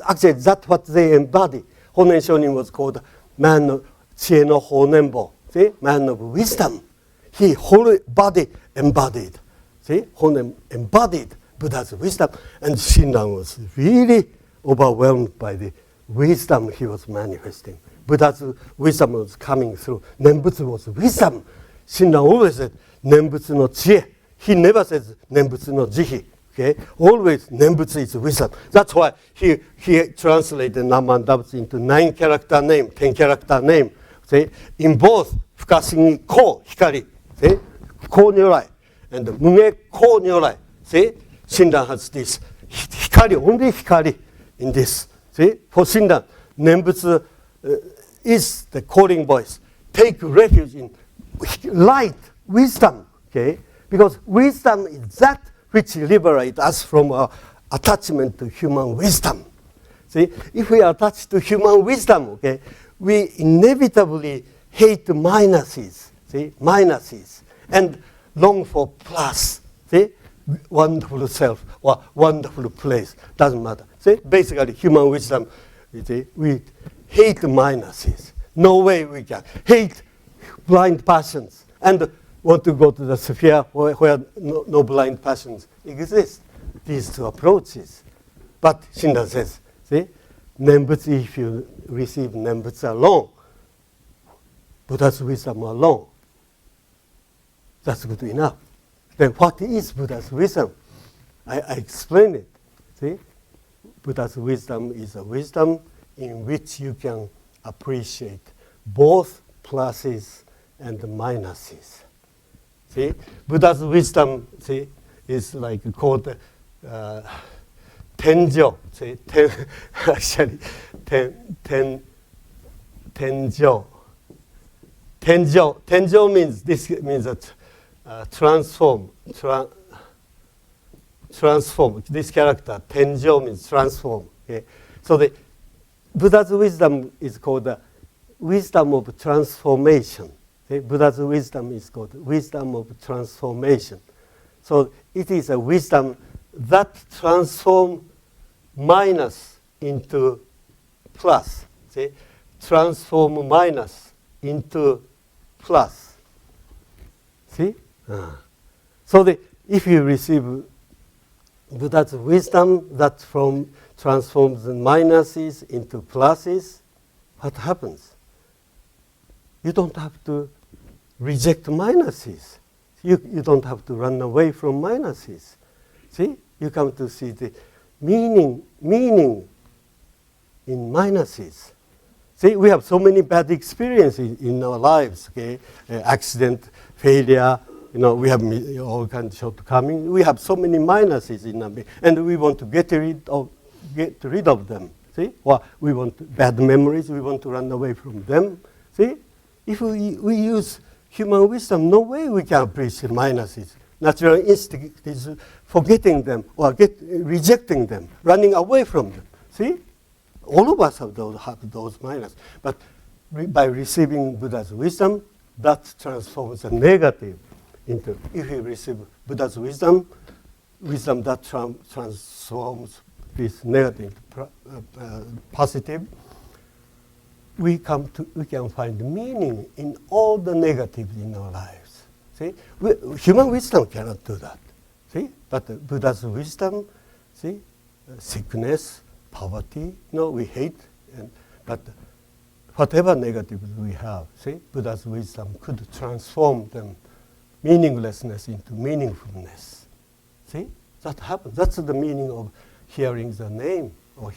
Actually, that's what they embody. Honen Shonin was called man of Chie no Honenbo. See? Man of wisdom. He whole body embodied. See? Honen embodied Buddha's wisdom. And Shinran was really overwhelmed by the wisdom he was manifesting. Buddha's wisdom was coming through. Nembutsu was wisdom. Shinran always said, Nembutsu no chie. He never says Nembutsu no jihi. Okay? Always Nembutsu is wisdom. That's why he translated Naman Dabutsu into 9-character name, 10-character name. See? In both, Fukashi Ko, Hikari. See? Ko Nyorai. And Muge Ko Nyorai. See? Shinran has this. Hikari, only Hikari in this. See? For Shinran, Nembutsu is the calling voice. Take refuge in light, wisdom. Okay? Because wisdom is that which liberates us from our attachment to human wisdom. See, if we are attached to human wisdom, okay, we inevitably hate minuses, see, minuses, and long for plus, see, wonderful self or wonderful place, doesn't matter. See, basically human wisdom, see, we hate minuses. No way we can. Hate blind passions and want to go to the sphere where no blind passions exist. These two approaches. But Shinran says, see, Nembutsu, if you receive Nembutsu alone, Buddha's wisdom alone, that's good enough. Then what is Buddha's wisdom? I explain it. See, Buddha's wisdom is a wisdom in which you can appreciate both pluses and minuses. See, Buddha's wisdom, see, is like called tenjo. See, actually, tenjo. Tenjo means this means that transform. Transform. This character tenjo means transform. Okay? So the Buddha's wisdom is called the wisdom of transformation. Okay? Buddha's wisdom is called wisdom of transformation. So it is a wisdom that transforms minus into plus. See? Transform minus into plus. See? So if you receive Buddha's wisdom that transforms the minuses into pluses, what happens? You don't have to reject minuses. You don't have to run away from minuses. See? You come to see the meaning in minuses. See, we have so many bad experiences in our lives. Okay, accident, failure. You know, we have all kinds of shortcomings. We have so many minuses in our being, and we want to get rid of them. See, or we want bad memories. We want to run away from them. See, if we use human wisdom, no way we can appreciate minuses. Natural instinct is forgetting them or rejecting them, running away from them. See? All of us have those minus. But by receiving Buddha's wisdom, that transforms the negative into, if we receive Buddha's wisdom that transforms this negative into positive, we can find meaning in all the negatives in our lives. See, human wisdom cannot do that. See, but Buddha's wisdom, see, sickness, poverty, we hate, but whatever negatives we have, see, Buddha's wisdom could transform them, meaninglessness into meaningfulness. See, that happens. That's the meaning of hearing the name or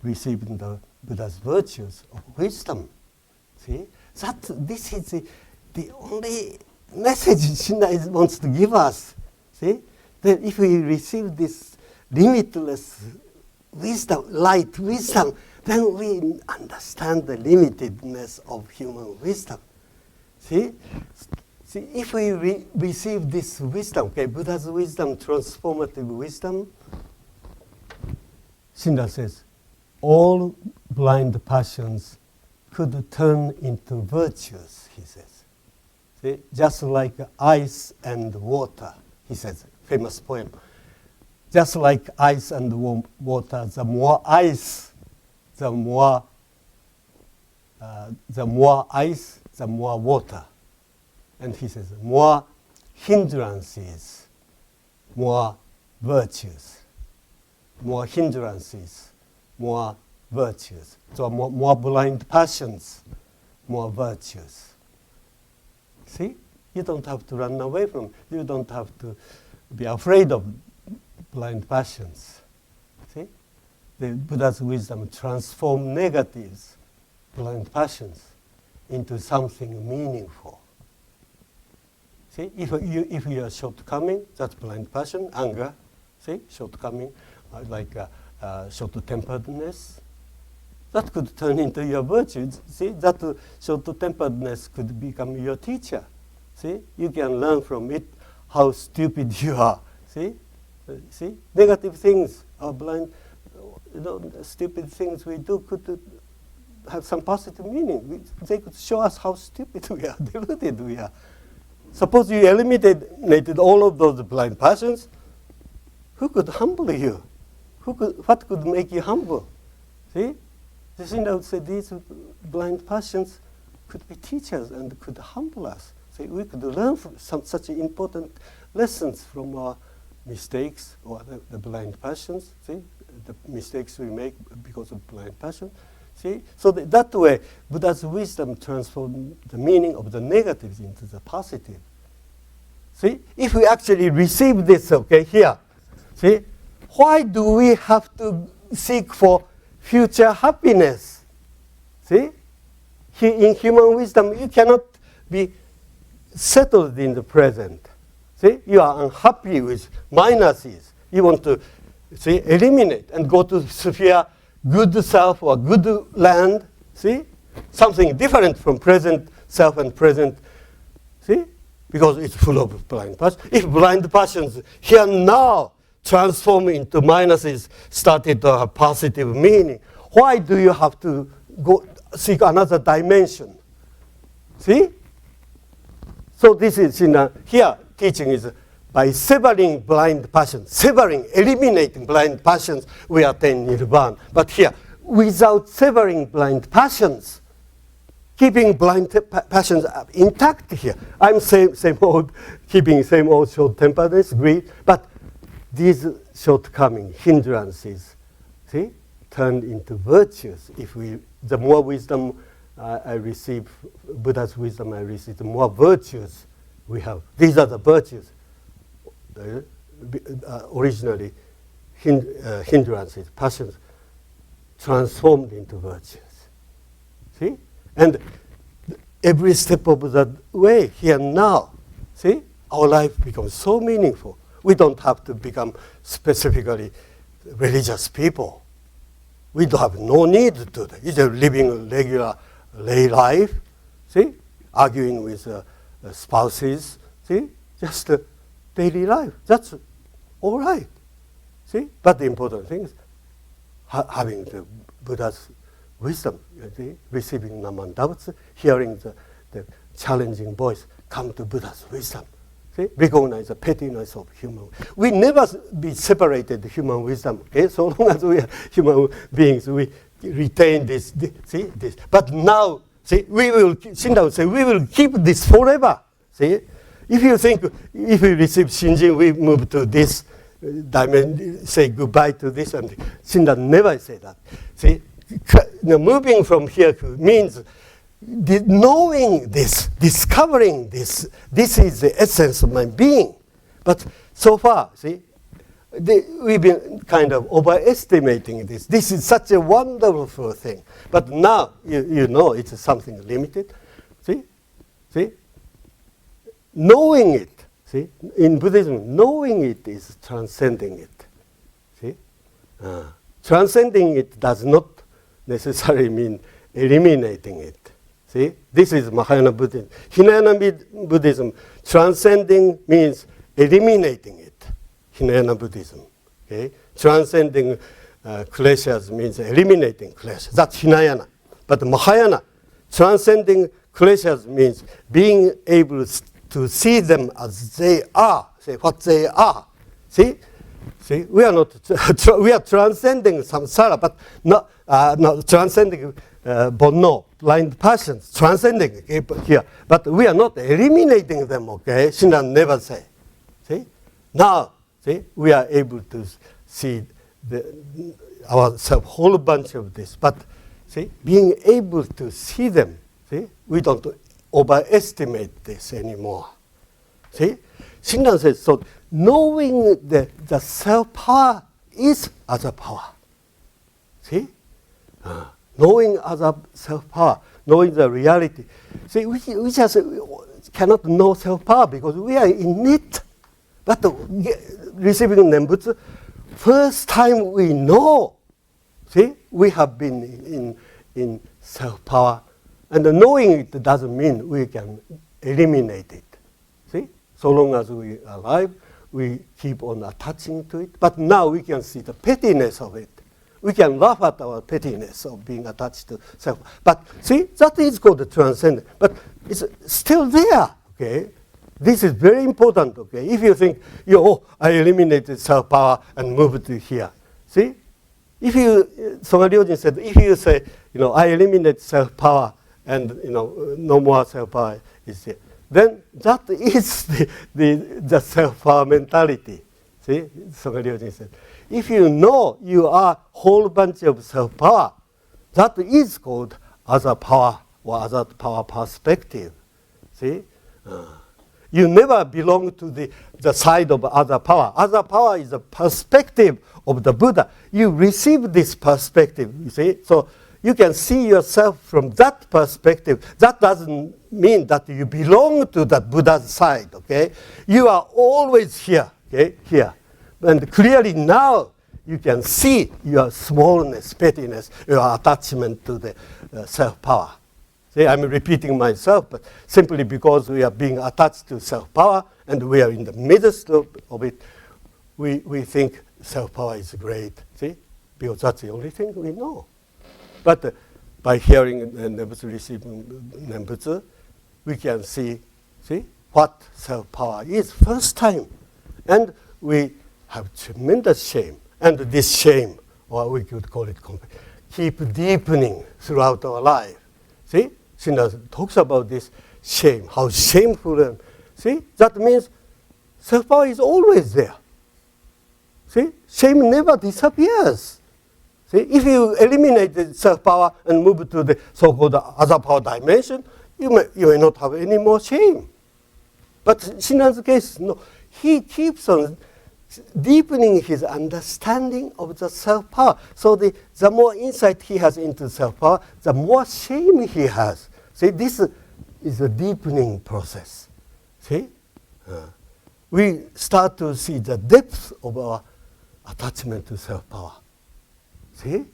receiving the Buddha's virtues of wisdom. See, this is the only message Shinra wants to give us. See, that if we receive this limitless wisdom, light wisdom, then we understand the limitedness of human wisdom. See, if we receive this wisdom, Buddha's wisdom, transformative wisdom, Shinra says, all blind passions could turn into virtues, he says. See, just like ice and water, he says, famous poem. Just like ice and water, the more ice, the more ice, the more water. And he says, more hindrances, more virtues. More hindrances, more virtues. So more blind passions, more virtues. See? You don't have to run away from it. You don't have to be afraid of blind passions. See? The Buddha's wisdom transforms negatives, blind passions, into something meaningful. See? If you are shortcoming, that's blind passion, anger. See? Shortcoming, like short-temperedness. That could turn into your virtue. See, that short-temperedness could become your teacher. See, you can learn from it how stupid you are. See, negative things are blind. Stupid things we do could have some positive meaning. They could show us how stupid we are, deluded we are. Suppose you eliminated all of those blind passions. Who could humble you? What could make you humble? See? The Shinra would say these blind passions could be teachers and could humble us. See, we could learn from such important lessons from our mistakes or the blind passions. See, the mistakes we make because of blind passion. See, so that way, Buddha's wisdom transforms the meaning of the negatives into the positive. See, if we actually receive this, here, see, why do we have to seek for future happiness? See, in human wisdom, you cannot be settled in the present. See, you are unhappy with minuses. You want to, see, eliminate and go to sphere good self or good land. See, something different from present self and present. See, because it's full of blind passions. If blind passions here now transform into minuses, started to have positive meaning, why do you have to go seek another dimension? See? So this is here teaching is by severing blind passions, eliminating blind passions, we attain nirvana. But here, without severing blind passions, keeping blind passions intact here. I'm keeping same old short-temperedness, greed, but these shortcomings, hindrances, see, turned into virtues. The more wisdom I receive, Buddha's wisdom I receive, the more virtues we have. These are the virtues. Originally, hindrances, passions, transformed into virtues. See? And every step of that way, here now, see, our life becomes so meaningful. We don't have to become specifically religious people. We don't have no need to do that. Either living a regular lay life, see, arguing with spouses, see, just daily life. That's all right. See, but the important thing is having the Buddha's wisdom, see? Receiving Namandavats, hearing the challenging voice, come to Buddha's wisdom. See? Recognize the pettiness of human. We never be separated human wisdom. Okay? So long as we are human beings, we retain this. See this. But now, see, Shinra would say, we will keep this forever. See, if you think if we receive Shinjin, we move to this dimension, say goodbye to this, and Shinra never say that. See, moving from here means knowing this, discovering this. This is the essence of my being. But so far, see, we've been kind of overestimating this. This is such a wonderful thing. But now you know it's something limited. See, knowing it. See, in Buddhism, knowing it is transcending it. See, transcending it does not necessarily mean eliminating it. See, this is Mahayana Buddhism. Hinayana Buddhism, transcending means eliminating it. Hinayana Buddhism. Okay? Transcending kleshas means eliminating kleshas. That's Hinayana. But Mahayana, transcending kleshas means being able to see them as they are, say what they are. See, we are not we are transcending samsara, but not transcending bonno, blind passions, transcending here. But we are not eliminating them. Okay, Shinran never say. See, now we are able to see ourselves whole bunch of this. But see, being able to see them. See, we don't overestimate this anymore. See, Shinran says, so knowing the self-power is other power. See, knowing other self-power, knowing the reality. See, we just cannot know self-power because we are in it. But receiving Nembutsu, first time we know, see, we have been in self-power. And knowing it doesn't mean we can eliminate it. See? So long as we are alive, we keep on attaching to it. But now we can see the pettiness of it. We can laugh at our pettiness of being attached to self. But see, that is called the transcendence. But it's still there. Okay? This is very important. Okay? If you think, I eliminated self-power and moved to here. See? If you, Soga Ryojin said, if you say, I eliminate self-power, and no more self-power is there, then that is the self-power mentality. See, Soga Ryojin said, if you know you are whole bunch of self-power, that is called other power or other power perspective. See, you never belong to the side of other power. Other power is the perspective of the Buddha. You receive this perspective. You see, so you can see yourself from that perspective. That doesn't mean that you belong to that Buddha's side, okay? You are always here, okay? Here. And clearly now you can see your smallness, pettiness, your attachment to the self-power. See, I'm repeating myself, but simply because we are being attached to self-power and we are in the midst of it, we think self-power is great, see? Because that's the only thing we know. But by hearing Nembutsu, receiving Nembutsu, we can see what self-power is first time. And we have tremendous shame. And this shame, or we could call it, keep deepening throughout our life. See, Shinra talks about this shame, how shameful. See, that means self-power is always there. See, shame never disappears. See, if you eliminate the self-power and move to the so-called other power dimension, you may not have any more shame. But Shinran's case, no, he keeps on deepening his understanding of the self-power. So the more insight he has into self-power, the more shame he has. See, this is a deepening process. See? We start to see the depth of our attachment to self-power. See?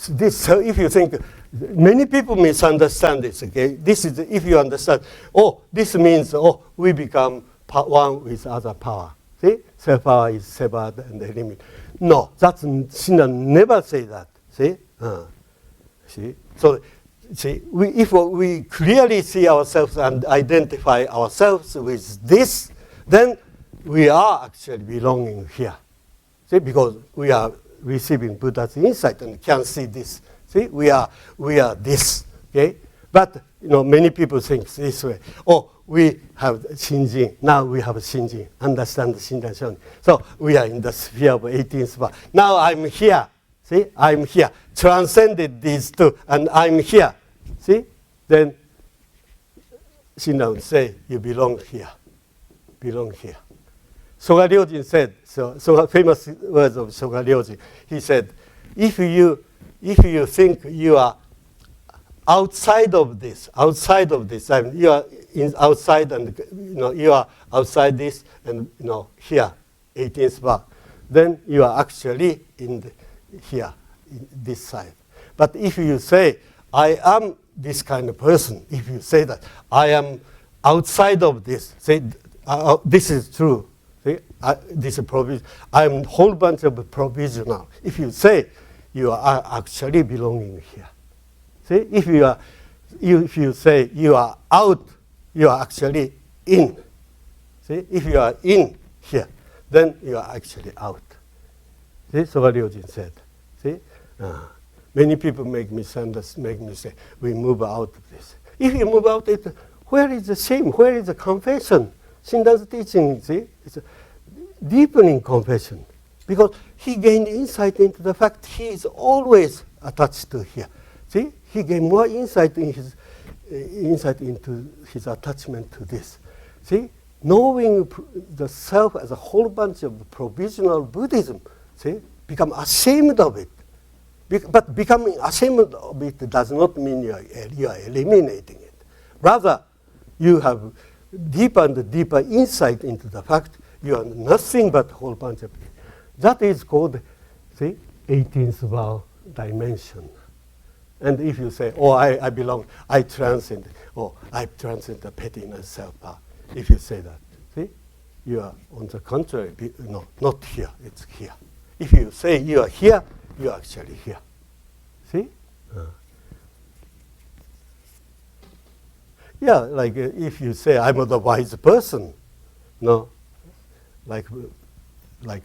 this, so if you think, many people misunderstand this, okay? This is, if you understand, oh, this means, oh, we become one with other power. See? Self-power is severed and eliminated. No, that's, Shinran never say that. See? See? So, see, if we clearly see ourselves and identify ourselves with this, then we are actually belonging here. See? Because we are receiving Buddha's insight and can see this. See? We are this. Okay? But, many people think this way. Oh, we have Shinjin. Now we have Shinjin. Understand the Shinran Shonin. So we are in the sphere of 18th bar. Now I'm here. See? I'm here. Transcended these two, and I'm here. See? Then Shinran would say, you belong here. Belong here. Soga Ryojin said, so famous words of Soga Ryojin. He said, if you think you are outside of this, I mean, you are outside, and you are outside this, and here, 18th bar, then you are actually here, in this side. But if you say, I am this kind of person, if you say that I am outside of this, say this is true. See, this is provision. I am a whole bunch of provisional. If you say you are actually belonging here. See, if you say you are out, you are actually in. See, if you are in here, then you are actually out. See, Soga Ryojin said. See, many people make me say, we move out of this. If you move out, where is the shame? Where is the confession? Shinran's teaching, see, it's a deepening confession. Because he gained insight into the fact he is always attached to here. See, he gained more insight into his attachment to this. See, knowing the self as a whole bunch of provisional Buddhism, see, become ashamed of it. But becoming ashamed of it does not mean you are eliminating it. Rather, you have deeper and deeper insight into the fact you are nothing but a whole bunch of it. That is called, see, 18th vow dimension. And if you say, oh, I belong, I transcend, oh, I transcend the pettiness self-power. If you say that, see, you are on the contrary, no, not here, it's here. If you say you are here, you are actually here. See? Yeah, like if you say I'm the wise person, no, like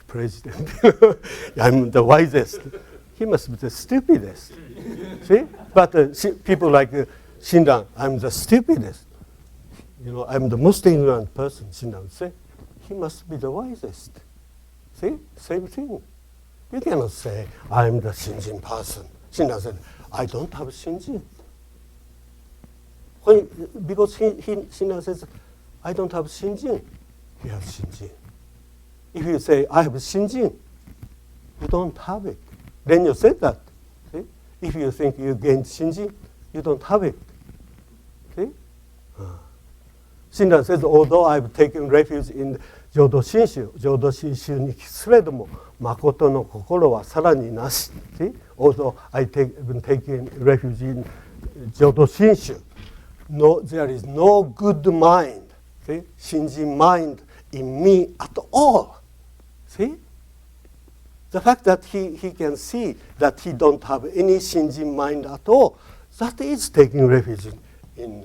president, I'm the wisest. He must be the stupidest. See? But people like Shinran, I'm the stupidest. I'm the most ignorant person, Shinran would say. He must be the wisest. See? Same thing. You cannot say, I'm the Shinjin person. Shinran said, I don't have Shinjin. Because Shinran says, I don't have Shinjin. He has Shinjin. If you say, I have Shinjin, you don't have it. Then you said that. See? If you think you gained Shinjin, you don't have it. See? Shinran says, although I've taken refuge in Jodo Shinshuにすれども、誠の心はさらになし。See? Although I've been taking refuge in Jodo Shinshu, no, there is no good mind, see? Shinjin mind in me at all. See? The fact that he can see that he don't have any Shinjin mind at all, that is taking refuge in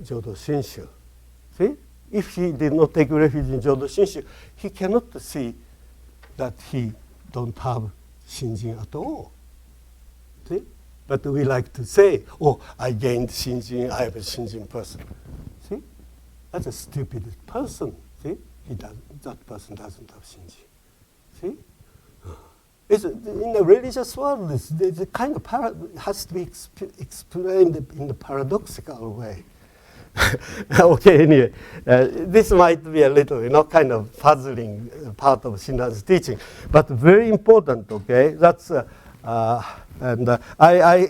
Jodo Shinshu. See? If he did not take refuge in Jodo Shinshu, he cannot see that he don't have Shinjin at all. See? But we like to say, oh, I gained Shinjin, I have a Shinjin person. See? That's a stupid person. See? That person doesn't have Shinjin. See? In the religious world, the kind of has to be explained in the paradoxical way. Okay, anyway, this might be a little, kind of puzzling part of Shinran's teaching, but very important. Okay, that's and I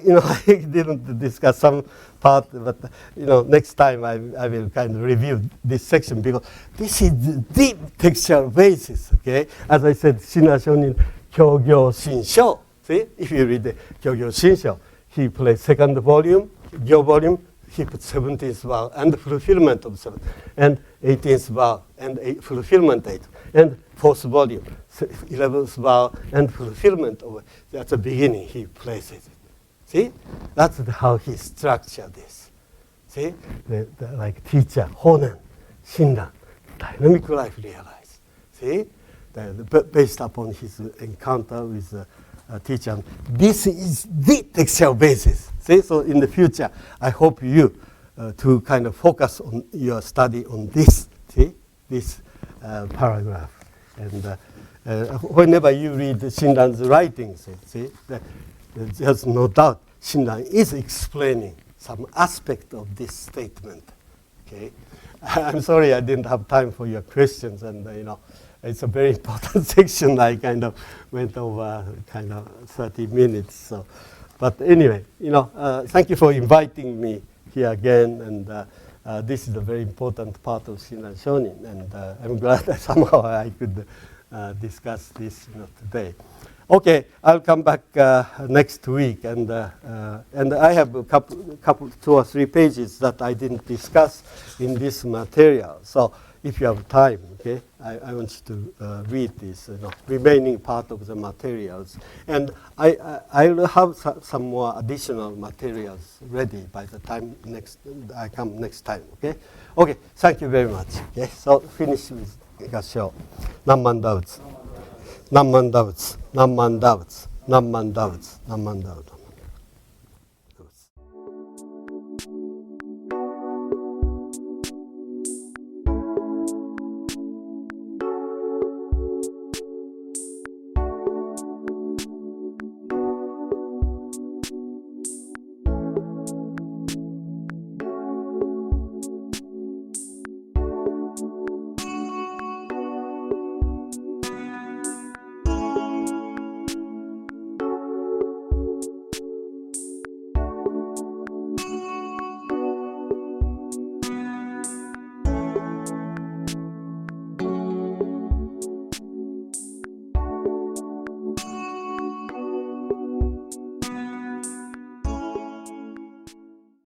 didn't discuss some part, but next time I will kind of review this section because this is the deep textual basis. Okay, as I said, Shinran Shonin Kyogyo Shinsho. See, if you read the Gyogyo Shinsho, he plays second volume, Gyo volume, he put 17th vow and fulfillment of 7th, and 18th vow and fulfillment 8th, and fourth volume, 11th vow and fulfillment of it. At the beginning, he places it. See, that's how he structured this. See, like teacher, Honen, Shinran, dynamic life realized. See, based upon his encounter with teacher, this is the textual basis. See, so in the future, I hope you to kind of focus on your study on this, see, this paragraph. And whenever you read Shinran's writings, see, there's no doubt Shinran is explaining some aspect of this statement. Okay, I'm sorry I didn't have time for your questions, and it's a very important section. I kind of went over kind of 30 minutes. So, but anyway, thank you for inviting me here again, and this is a very important part of Shinran Shonin, and I'm glad that somehow I could discuss this today. Okay, I'll come back next week, and I have a couple, 2 or 3 pages that I didn't discuss in this material. So if you have time, okay, I want you to read this remaining part of the materials, and I will have some more additional materials ready by the time I come next time. Okay, okay. Thank you very much. Okay, so finish with Gashyo. Namman doubts. Namman doubts. Namman doubts. Namman doubts. Namman doubts.